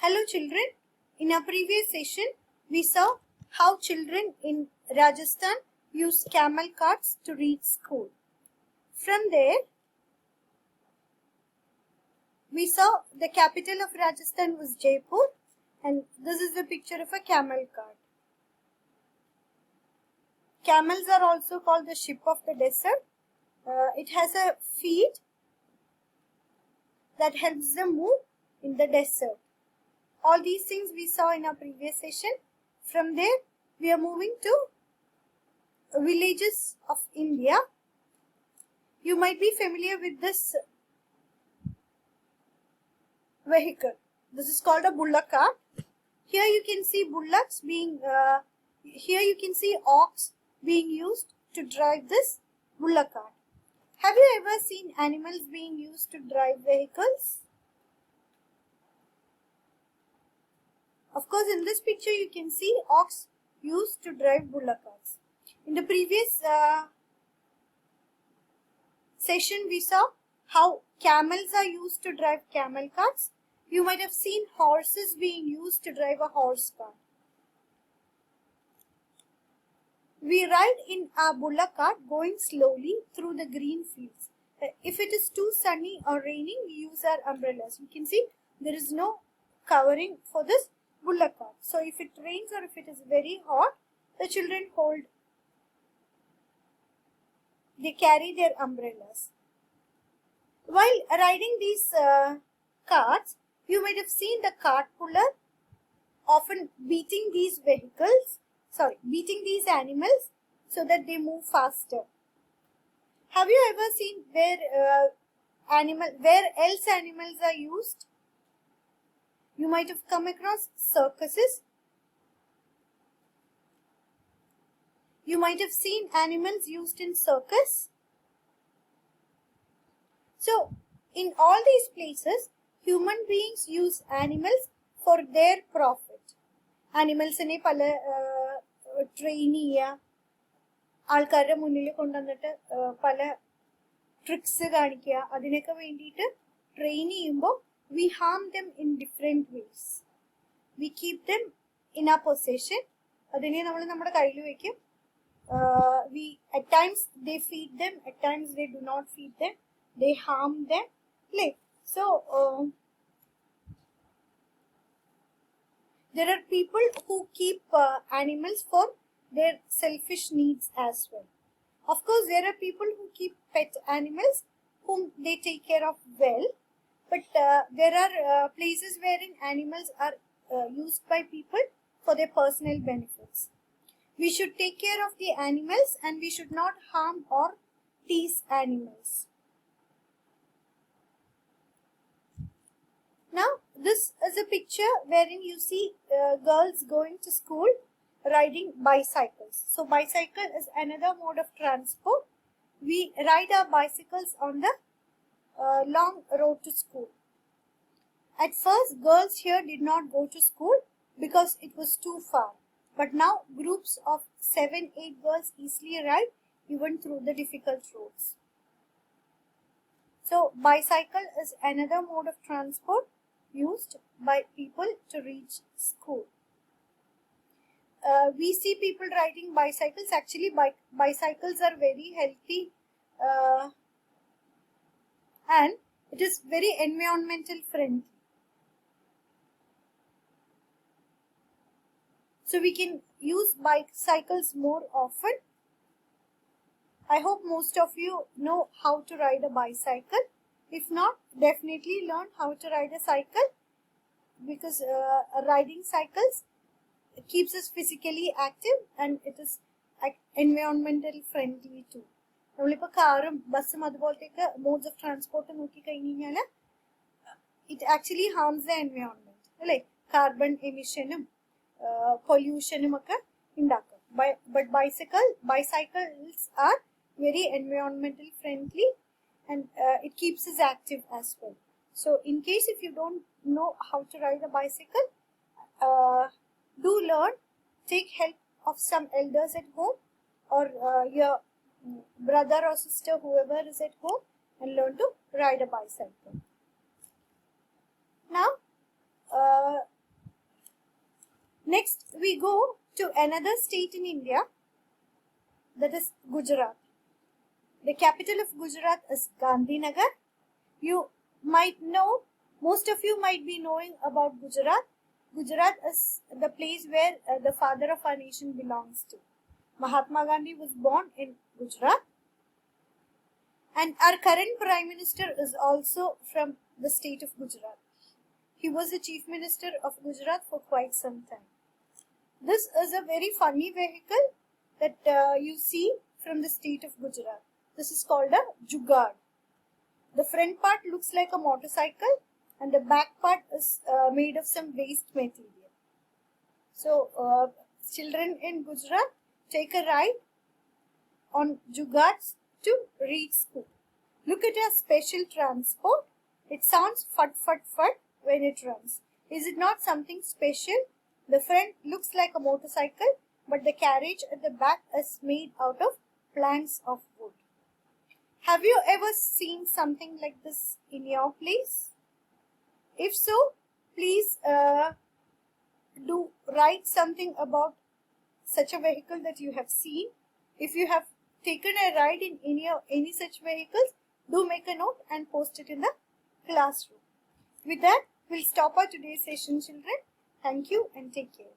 Hello children, in our previous session we saw how children in Rajasthan use camel carts to reach school. From there we saw the capital of Rajasthan was Jaipur, and this is the picture of a camel cart. Camels are also called the ship of the desert. It has a feet that helps them move in the desert. All these things we saw in our previous session. From there, we are moving to villages of India. You might be familiar with this vehicle. This is called a bullock cart. Here you can see bullocks being, here you can see ox being used to drive this bullock cart. Have you ever seen animals being used to drive vehicles? Of course, in this picture you can see ox used to drive bullock carts. In the previous session we saw how camels are used to drive camel carts. You might have seen horses being used to drive a horse cart. We ride in a bullock cart going slowly through the green fields. If it is too sunny or raining, we use our umbrellas. You can see there is no covering for this bullock cart. So if it rains or if it is very hot, the children they carry their umbrellas. While riding these carts, you might have seen the cart puller often beating these animals so that they move faster. Have you ever seen where else animals are used? You might have come across circuses. You might have seen animals used in circus. So, in all these places, human beings use animals for their profit. Animals ne pala train cheya, ആൾക്കാരുടെ മുന്നിൽ കൊണ്ടുവന്നിട്ട് പല tricks കാണിക്കുക, അതിനൊക്കെ വേണ്ടിയിട്ട് train ചെയ്യുമ്പോൾ we harm them in different ways. We keep them in our possession. അതിനെ നമ്മൾ നമ്മുടെ കയ്യിൽ വെക്കും. At times they feed them, at times they do not feed them. They harm them. So there are people who keep animals for their selfish needs as well. Of course, there are people who keep pet animals whom they take care of well. But there are places wherein animals are used by people for their personal benefits. We should take care of the animals and we should not harm or tease animals. Now, this is a picture wherein you see girls going to school riding bicycles. So, bicycle is another mode of transport. We ride our bicycles on the long road to school. At first, girls here did not go to school because it was too far. But now, groups of 7-8 girls easily ride even through the difficult roads. So, bicycle is another mode of transport used by people to reach school. We see people riding bicycles. Actually, bicycles are very healthy and it is very environmental friendly. So we can use bicycles more often. I hope most of you know how to ride a bicycle. If not, definitely learn how to ride a cycle, because riding cycles keeps us physically active and it is environmentally friendly too. നമ്മളിപ്പോൾ കാറും ബസ്സും അതുപോലത്തെ modes of transport നോക്കിക്കഴിഞ്ഞാൽ it actually harms the environment. അല്ലേ? Carbon emission pollution ഒക്കെ ഉണ്ടാക്കും. But bicycles are very environmental friendly and it keeps us active as well. So in case if you don't know how to ride a bicycle, do learn, take help of some elders at home or your brother or sister, whoever is at home, and learn to ride a bicycle. Now Next, we go to another state in India, that is Gujarat. The capital of Gujarat is Gandhinagar. You might know, most of you might be knowing about Gujarat. Gujarat is the place where the father of our nation belongs to. Mahatma Gandhi was born in Gujarat. And our current Prime Minister is also from the state of Gujarat. He was the Chief Minister of Gujarat for quite some time. This is a very funny vehicle that you see from the state of Gujarat. This is called a Jugaad. The front part looks like a motorcycle and the back part is made of some waste material. So, children in Gujarat take a ride on Jugaads to reach school. Look at a special transport. It sounds fut fut fut when it runs. Is it not something special? The front looks like a motorcycle, but the carriage at the back is made out of planks of wood. Have you ever seen something like this in your place? If so, please do write something about such a vehicle that you have seen. If you have taken a ride in any such vehicles, do make a note and post it in the classroom. With that, we'll stop our today's session, children. Thank you and take care.